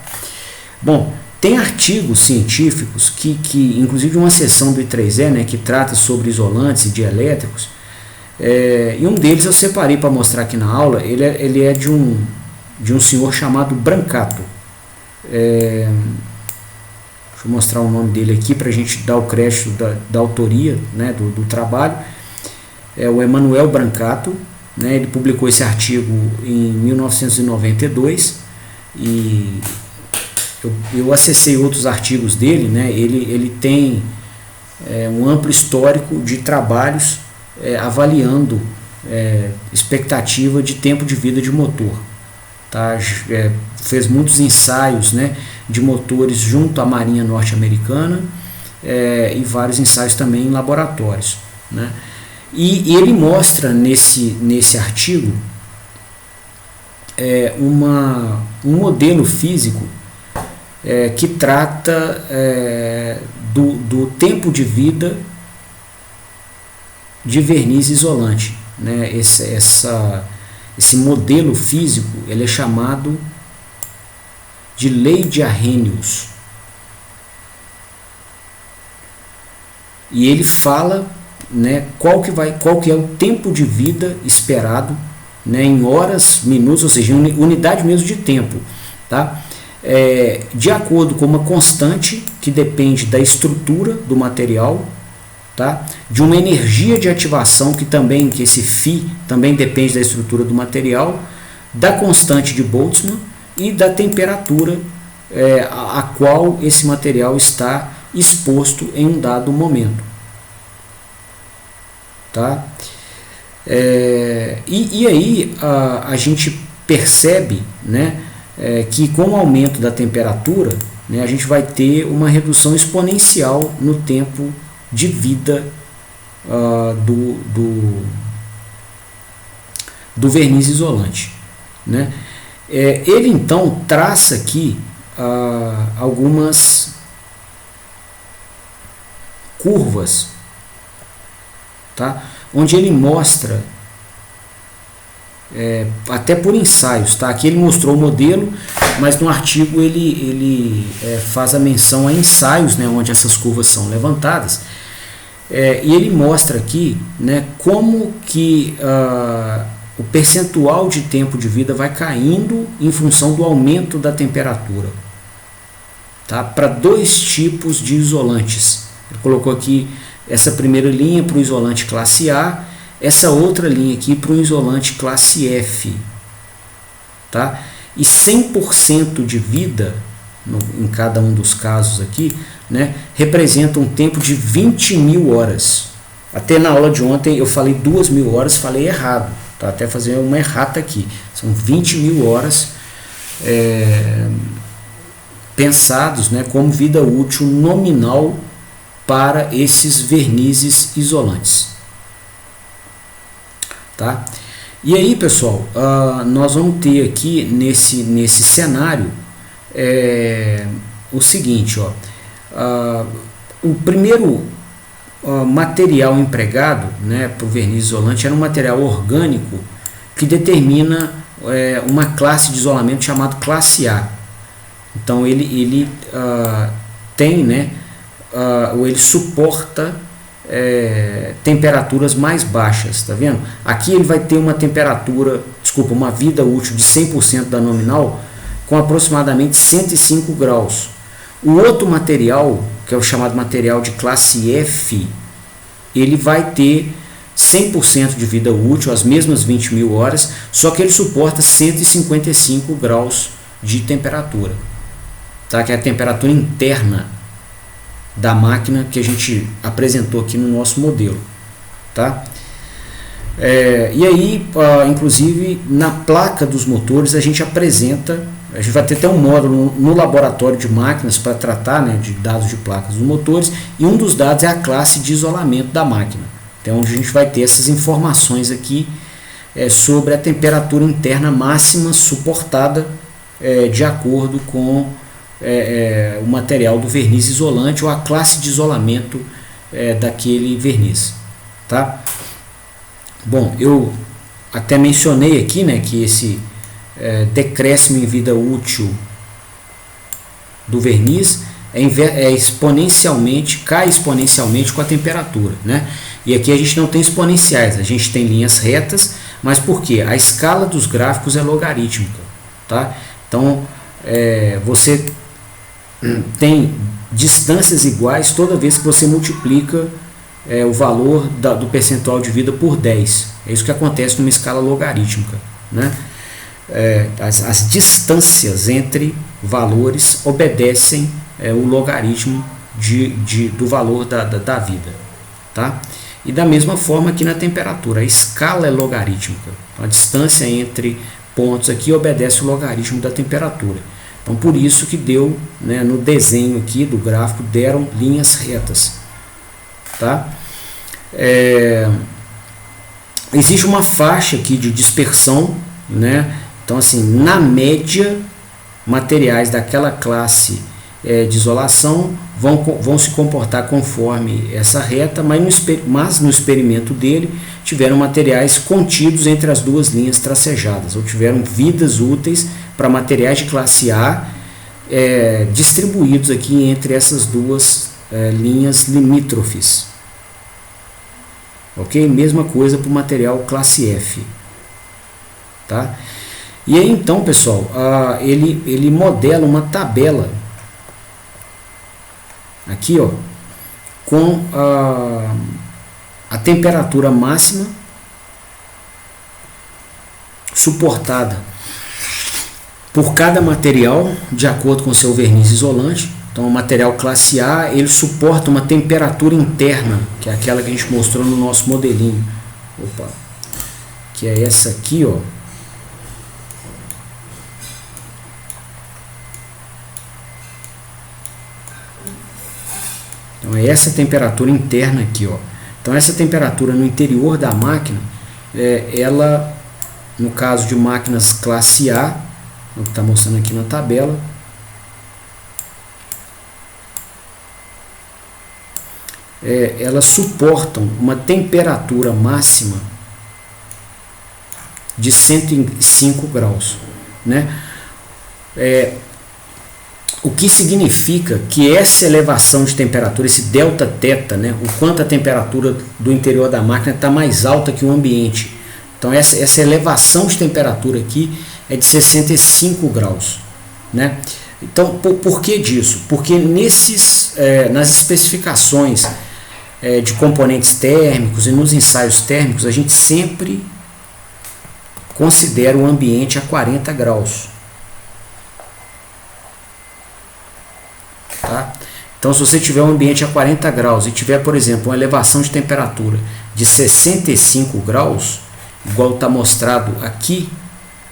Bom, tem artigos científicos que inclusive uma seção do I3E, né, que trata sobre isolantes e dielétricos, e um deles eu separei para mostrar aqui na aula. Ele é de um senhor chamado Brancato. Deixa eu mostrar o nome dele aqui para a gente dar o crédito da autoria, né, do trabalho. É o Emanuel Brancato, né? Ele publicou esse artigo em 1992 e eu acessei outros artigos dele, né? Ele tem um amplo histórico de trabalhos avaliando expectativa de tempo de vida de motor. Tá? Fez muitos ensaios, né, de motores junto à Marinha Norte-Americana e vários ensaios também em laboratórios, né? E ele mostra nesse artigo um modelo físico que trata do tempo de vida de verniz isolante, né? Esse modelo físico ele é chamado de lei de Arrhenius, e ele fala, né, qual que é o tempo de vida esperado, né, em horas, minutos, ou seja, em unidade mesmo de tempo, tá? De acordo com uma constante que depende da estrutura do material, tá? De uma energia de ativação que esse φ também depende da estrutura do material, da constante de Boltzmann e da temperatura a qual esse material está exposto em um dado momento. Tá? E aí a gente percebe, né, que com o aumento da temperatura, né, a gente vai ter uma redução exponencial no tempo de vida do verniz isolante, né? Ele então traça aqui algumas curvas, tá? Onde ele mostra até por ensaios, tá? Aqui ele mostrou o modelo, mas no artigo ele faz a menção a ensaios, né, onde essas curvas são levantadas, e ele mostra aqui, né, como que o percentual de tempo de vida vai caindo em função do aumento da temperatura, tá? Para dois tipos de isolantes. Ele colocou aqui essa primeira linha para o isolante classe A, essa outra linha aqui para o isolante classe F, tá? E 100% de vida em cada um dos casos aqui, né, representa um tempo de 20.000 horas. Até na aula de ontem eu falei 2.000 horas, falei errado, tá? Até fazer uma errata aqui, são 20.000 horas pensados, né, como vida útil nominal para esses vernizes isolantes, tá? E aí, pessoal, nós vamos ter aqui nesse cenário o seguinte, ó, o primeiro material empregado, né, para o verniz isolante era um material orgânico que determina uma classe de isolamento chamado classe A. Então ele tem, né, ele suporta temperaturas mais baixas, tá vendo? Aqui ele vai ter uma temperatura, desculpa, uma vida útil de 100% da nominal com aproximadamente 105 graus. O outro material, que é o chamado material de classe F, ele vai ter 100% de vida útil, as mesmas 20.000 horas, só que ele suporta 155 graus de temperatura, tá? Que é a temperatura interna da máquina que a gente apresentou aqui no nosso modelo, tá? E aí, inclusive, na placa dos motores a gente apresenta, a gente vai ter até um módulo no laboratório de máquinas para tratar, né, de dados de placas dos motores, e um dos dados é a classe de isolamento da máquina, então onde a gente vai ter essas informações aqui sobre a temperatura interna máxima suportada de acordo com o material do verniz isolante ou a classe de isolamento daquele verniz, tá? Bom, eu até mencionei aqui, né, que esse decréscimo em vida útil do verniz cai exponencialmente com a temperatura, né? E aqui a gente não tem exponenciais, a gente tem linhas retas, mas por quê? A escala dos gráficos é logarítmica, tá? Então você tem distâncias iguais toda vez que você multiplica o valor do percentual de vida por 10. É isso que acontece numa escala logarítmica, né? As distâncias entre valores obedecem o logaritmo do valor da vida, tá? E da mesma forma aqui na temperatura, a escala é logarítmica. A distância entre pontos aqui obedece o logaritmo da temperatura. Então por isso que deu, né, no desenho aqui do gráfico deram linhas retas, tá? Existe uma faixa aqui de dispersão, né? Então assim, na média, materiais daquela classe de isolação vão se comportar conforme essa reta, mas no experimento dele tiveram materiais contidos entre as duas linhas tracejadas, ou tiveram vidas úteis para materiais de classe A distribuídos aqui entre essas duas linhas limítrofes. Ok? Mesma coisa para o material classe F. Tá? E aí então, pessoal, ele modela uma tabela aqui, ó, com a temperatura máxima suportada por cada material de acordo com seu verniz isolante. Então o material classe A ele suporta uma temperatura interna, que é aquela que a gente mostrou no nosso modelinho. Opa, que é essa aqui, ó. Então é essa temperatura interna aqui, ó. Então essa temperatura no interior da máquina, ela, no caso de máquinas classe A, o que está mostrando aqui na tabela, elas suportam uma temperatura máxima de 105 graus, né? O que significa que essa elevação de temperatura, esse delta θ, né, o quanto a temperatura do interior da máquina está mais alta que o ambiente. Então essa elevação de temperatura aqui é de 65 graus, né? Então por que disso? Porque nas especificações de componentes térmicos e nos ensaios térmicos a gente sempre considera o ambiente a 40 graus. Tá? Então, se você tiver um ambiente a 40 graus e tiver, por exemplo, uma elevação de temperatura de 65 graus, igual está mostrado aqui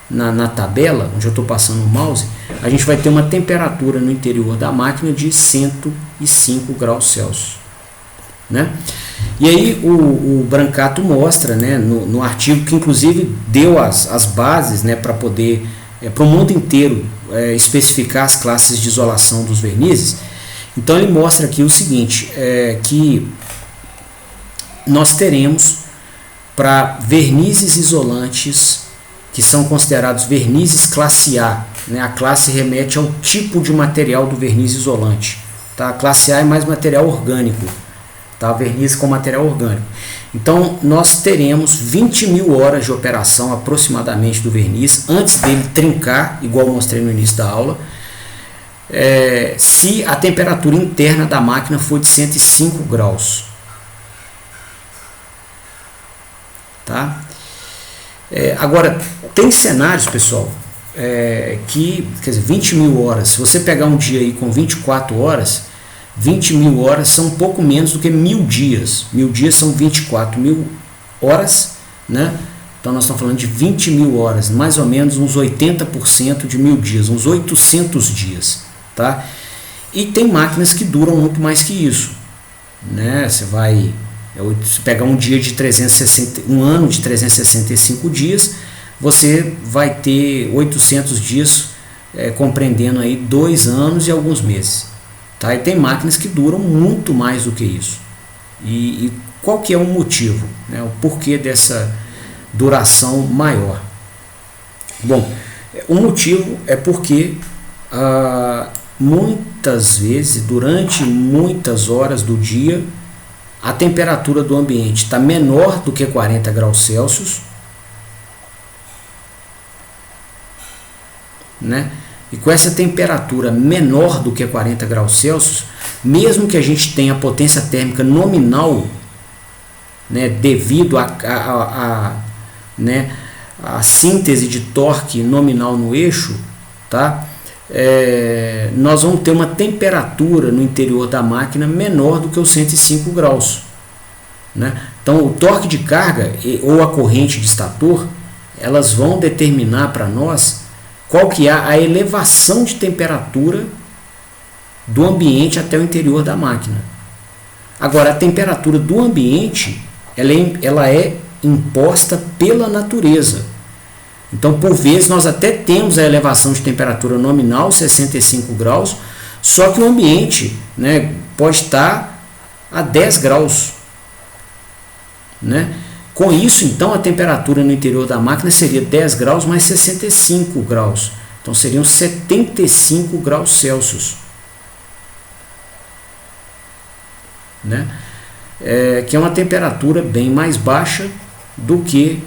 na tabela, onde eu estou passando o mouse, a gente vai ter uma temperatura no interior da máquina de 105 graus Celsius. Né? E aí o Brancato mostra, né, no artigo, que inclusive deu as bases, né, para poder, para o mundo inteiro, especificar as classes de isolação dos vernizes. Então ele mostra aqui o seguinte, que nós teremos para vernizes isolantes que são considerados vernizes classe A, né? A classe remete ao tipo de material do verniz isolante, tá? A classe A é mais material orgânico, tá? Verniz com material orgânico. Então nós teremos 20.000 horas de operação aproximadamente do verniz antes dele trincar, igual eu mostrei no início da aula, se a temperatura interna da máquina for de 105 graus. Tá? Agora, tem cenários, pessoal, que, quer dizer, 20.000 horas, se você pegar um dia aí com 24 horas, 20.000 horas são um pouco menos do que 1.000 dias. 1.000 dias são 24.000 horas, né? Então nós estamos falando de 20.000 horas, mais ou menos uns 80% de 1.000 dias, uns 800 dias, tá? E tem máquinas que duram muito mais que isso, né? Você vai pegar um dia de 360, um ano de 365 dias, você vai ter 800 dias, compreendendo aí 2 anos e alguns meses, tá? E tem máquinas que duram muito mais do que isso. E qual que é o motivo, né? O porquê dessa duração maior? Bom, o motivo é porque muitas vezes, durante muitas horas do dia, a temperatura do ambiente está menor do que 40 graus Celsius, né? E com essa temperatura menor do que 40 graus Celsius, mesmo que a gente tenha potência térmica nominal, né, devido né, a síntese de torque nominal no eixo, tá? Nós vamos ter uma temperatura no interior da máquina menor do que os 105 graus, né? Então o torque de carga ou a corrente de estator, elas vão determinar para nós qual que é a elevação de temperatura do ambiente até o interior da máquina. Agora, a temperatura do ambiente ela é imposta pela natureza. Então, por vezes, nós até temos a elevação de temperatura nominal, 65 graus, só que o ambiente, né, pode estar a 10 graus. Né? Com isso, então, a temperatura no interior da máquina seria 10 graus mais 65 graus. Então, seriam 75 graus Celsius. Né? Que é uma temperatura bem mais baixa do que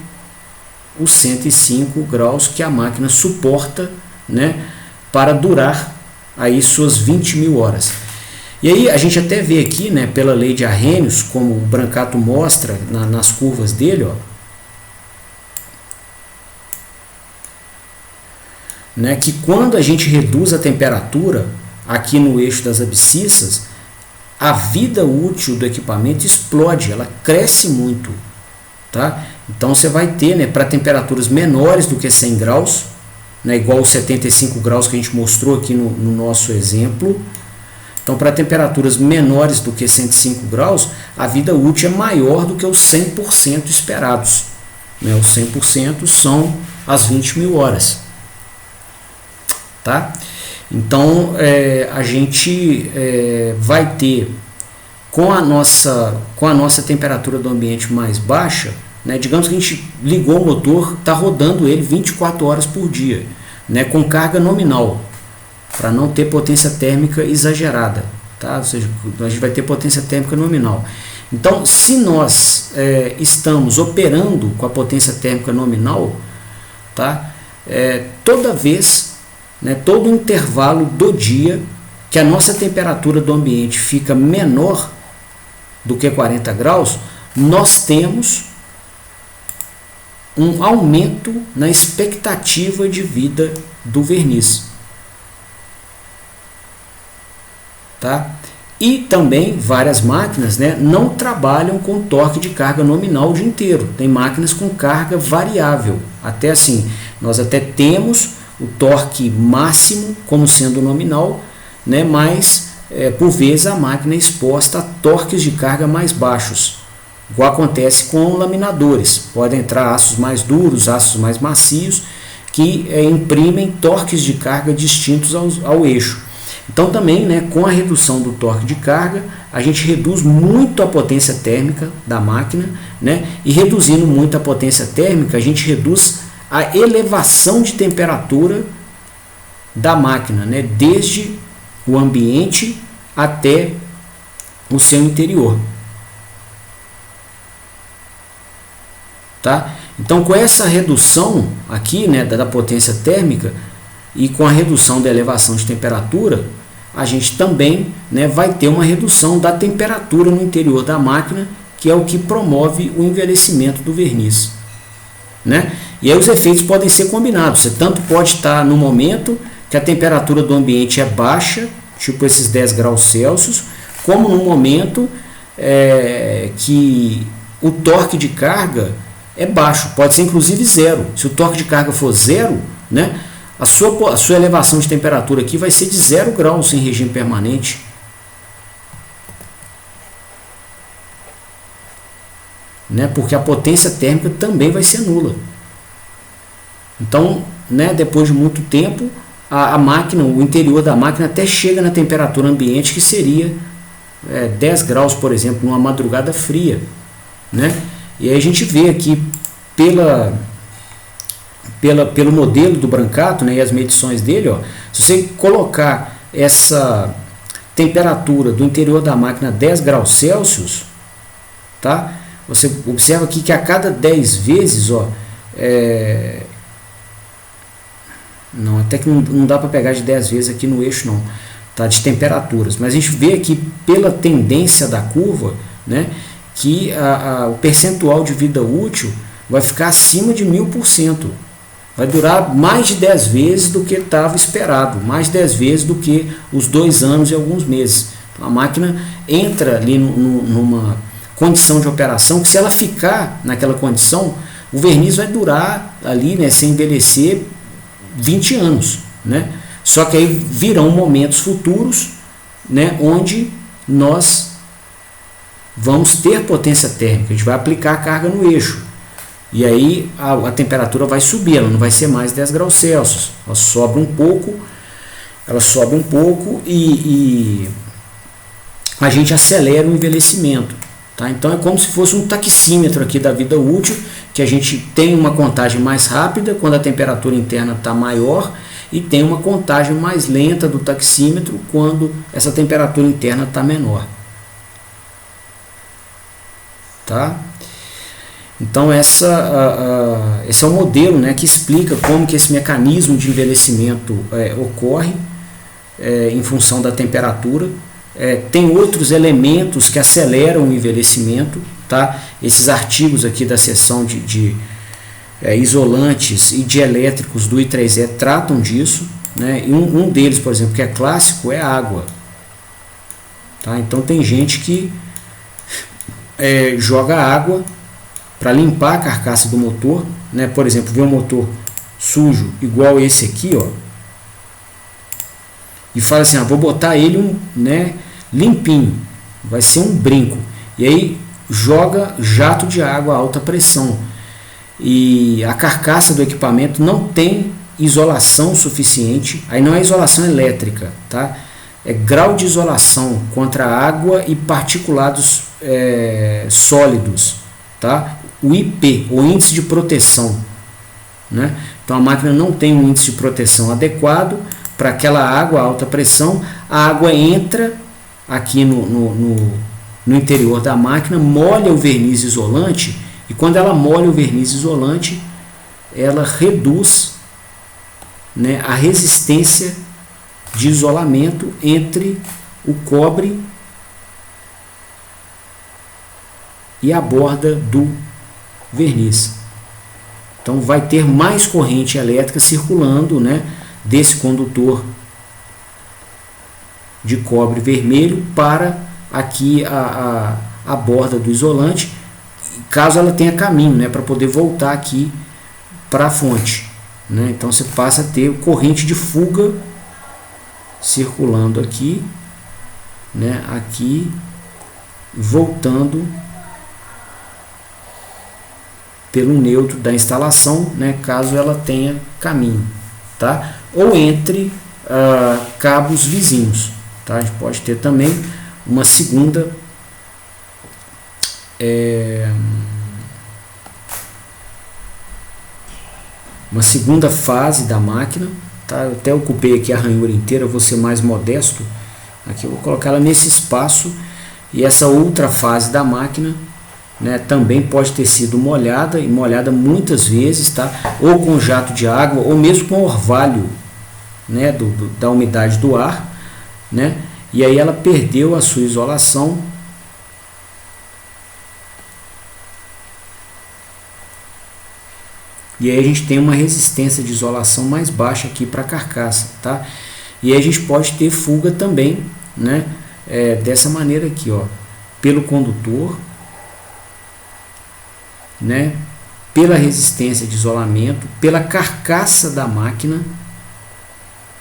os 105 graus que a máquina suporta, né, para durar aí suas 20.000 horas. E aí a gente até vê aqui, né, pela lei de Arrhenius, como o Brancato mostra nas curvas dele, ó, né, que quando a gente reduz a temperatura aqui no eixo das abscissas, a vida útil do equipamento explode, ela cresce muito, tá? Então você vai ter, né, para temperaturas menores do que 100 graus, né, igual os 75 graus que a gente mostrou aqui no nosso exemplo. Então, para temperaturas menores do que 105 graus, a vida útil é maior do que os 100% esperados, né? Os 100% são as 20.000 horas, tá? Então a gente vai ter, com a nossa temperatura do ambiente mais baixa, né? Digamos que a gente ligou o motor, está rodando ele 24 horas por dia, né? Com carga nominal, para não ter potência térmica exagerada, tá? Ou seja, a gente vai ter potência térmica nominal. Então, se nós estamos operando com a potência térmica nominal, tá? Toda vez, né, todo intervalo do dia que a nossa temperatura do ambiente fica menor do que 40 graus, nós temos um aumento na expectativa de vida do verniz. Tá? E também várias máquinas, né, não trabalham com torque de carga nominal o dia inteiro. Tem máquinas com carga variável. Até assim, nós até temos o torque máximo como sendo nominal, né, mas por vezes a máquina é exposta a torques de carga mais baixos, igual acontece com laminadores. Podem entrar aços mais duros, aços mais macios, que imprimem torques de carga distintos ao eixo. Então também, né, com a redução do torque de carga, a gente reduz muito a potência térmica da máquina, né, e reduzindo muito a potência térmica, a gente reduz a elevação de temperatura da máquina, né, desde o ambiente até o seu interior. Tá? Então, com essa redução aqui, né, da potência térmica e com a redução da elevação de temperatura, a gente também, né, vai ter uma redução da temperatura no interior da máquina, que é o que promove o envelhecimento do verniz. Né? E aí os efeitos podem ser combinados. Você tanto pode estar no momento que a temperatura do ambiente é baixa, tipo esses 10 graus Celsius, como no momento que o torque de carga é baixo, pode ser inclusive zero. Se o torque de carga for zero, né, a sua elevação de temperatura aqui vai ser de 0 graus em regime permanente. Né, porque a potência térmica também vai ser nula. Então, né, depois de muito tempo, a máquina, o interior da máquina até chega na temperatura ambiente, que seria 10 graus, por exemplo, numa madrugada fria. Né? E aí a gente vê aqui pelo modelo do Brancato, né, e as medições dele, ó, se você colocar essa temperatura do interior da máquina a 10 graus Celsius, tá? Você observa aqui que a cada 10 vezes, ó, não, até que não dá para pegar de 10 vezes aqui no eixo não, tá, de temperaturas, mas a gente vê aqui pela tendência da curva, né, que o percentual de vida útil vai ficar acima de 1000%. Vai durar mais de 10 vezes do que estava esperado, mais de 10 vezes do que os 2 anos e alguns meses. Então, a máquina entra ali numa condição de operação que, se ela ficar naquela condição, o verniz vai durar ali, né, sem envelhecer, 20 anos. Né? Só que aí virão momentos futuros, né, onde nós vamos ter potência térmica, a gente vai aplicar a carga no eixo. E aí a temperatura vai subir, ela não vai ser mais 10 graus Celsius, ela sobe um pouco e a gente acelera o envelhecimento. Tá? Então é como se fosse um taxímetro aqui da vida útil, que a gente tem uma contagem mais rápida quando a temperatura interna está maior e tem uma contagem mais lenta do taxímetro quando essa temperatura interna está menor. Tá? Então esse é o modelo, né, que explica como que esse mecanismo de envelhecimento ocorre em função da temperatura. Tem outros elementos que aceleram o envelhecimento. Tá? Esses artigos aqui da seção de isolantes e dielétricos do I3E tratam disso. Né? E um deles, por exemplo, que é clássico, é a água. Tá? Então tem gente que joga água para limpar a carcaça do motor, né? Por exemplo, vê um motor sujo igual esse aqui, ó, e fala assim, vou botar ele né, limpinho, vai ser um brinco, e aí joga jato de água a alta pressão, e a carcaça do equipamento não tem isolação suficiente. Aí não é isolação elétrica, tá? É grau de isolação contra água e particulados sólidos, tá? o IP, o índice de proteção, né? Então a máquina não tem um índice de proteção adequado para aquela água a alta pressão. A água entra aqui no interior da máquina, molha o verniz isolante, e quando ela molha o verniz isolante, ela reduz, né, a resistência de isolamento entre o cobre e a borda do verniz. Então vai ter mais corrente elétrica circulando, né, desse condutor de cobre vermelho para aqui a borda do isolante, caso ela tenha caminho, né, para poder voltar aqui para a fonte, né? Então você passa a ter corrente de fuga circulando aqui, né, aqui, voltando pelo neutro da instalação, né, caso ela tenha caminho, tá? Ou entre cabos vizinhos, tá? A gente pode ter também uma segunda fase da máquina, tá? Eu até ocupei aqui a ranhura inteira, eu vou ser mais modesto aqui, eu vou colocar ela nesse espaço, e essa outra fase da máquina, né, também pode ter sido molhada, e molhada muitas vezes, tá? Ou com jato de água, ou mesmo com orvalho, né, da umidade do ar, né? E aí ela perdeu a sua isolação, e aí a gente tem uma resistência de isolação mais baixa aqui para a carcaça, tá? E aí a gente pode ter fuga também, né, dessa maneira aqui, ó, pelo condutor, né, pela resistência de isolamento, pela carcaça da máquina,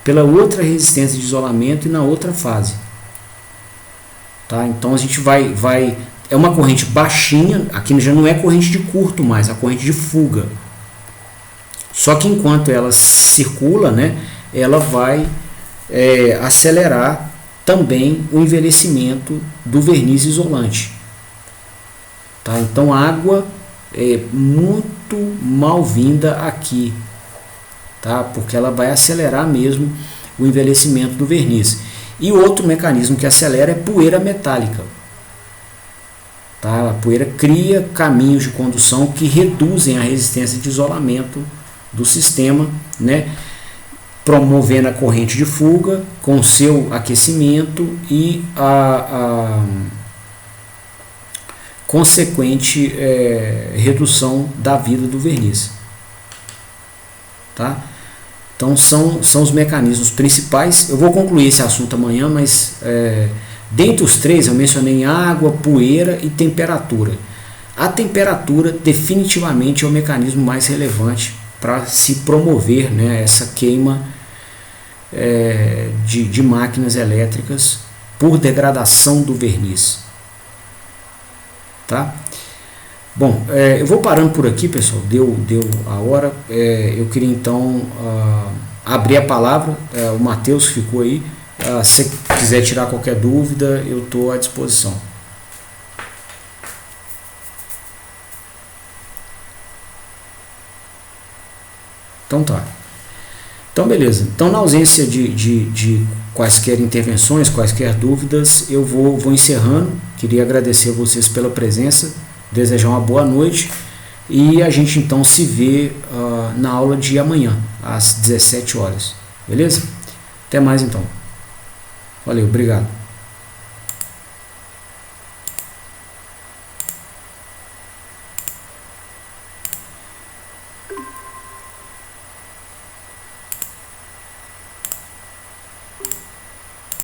pela outra resistência de isolamento e na outra fase, tá? Então a gente vai é uma corrente baixinha, aqui já não é corrente de curto mais, é a corrente de fuga. Só que enquanto ela circula, né, ela vai acelerar também o envelhecimento do verniz isolante, tá? Então a água é muito mal-vinda aqui, tá? Porque ela vai acelerar mesmo o envelhecimento do verniz. E outro mecanismo que acelera é poeira metálica, tá? A poeira cria caminhos de condução que reduzem a resistência de isolamento do sistema, né, promovendo a corrente de fuga com seu aquecimento e a consequente redução da vida do verniz, tá? Então são os mecanismos principais. Eu vou concluir esse assunto amanhã, mas dentre os três eu mencionei água, poeira e temperatura. A temperatura definitivamente é o mecanismo mais relevante para se promover, né, essa queima de máquinas elétricas por degradação do verniz, tá? Bom, eu vou parando por aqui, pessoal, deu a hora. Eu queria então abrir a palavra, o Matheus ficou aí, se quiser tirar qualquer dúvida, eu estou à disposição. Então tá. Então beleza. Então, na ausência de quaisquer intervenções, quaisquer dúvidas, eu vou encerrando. Queria agradecer a vocês pela presença, desejar uma boa noite, e a gente então se vê na aula de amanhã, às 17 horas. Beleza? Até mais então. Valeu, obrigado.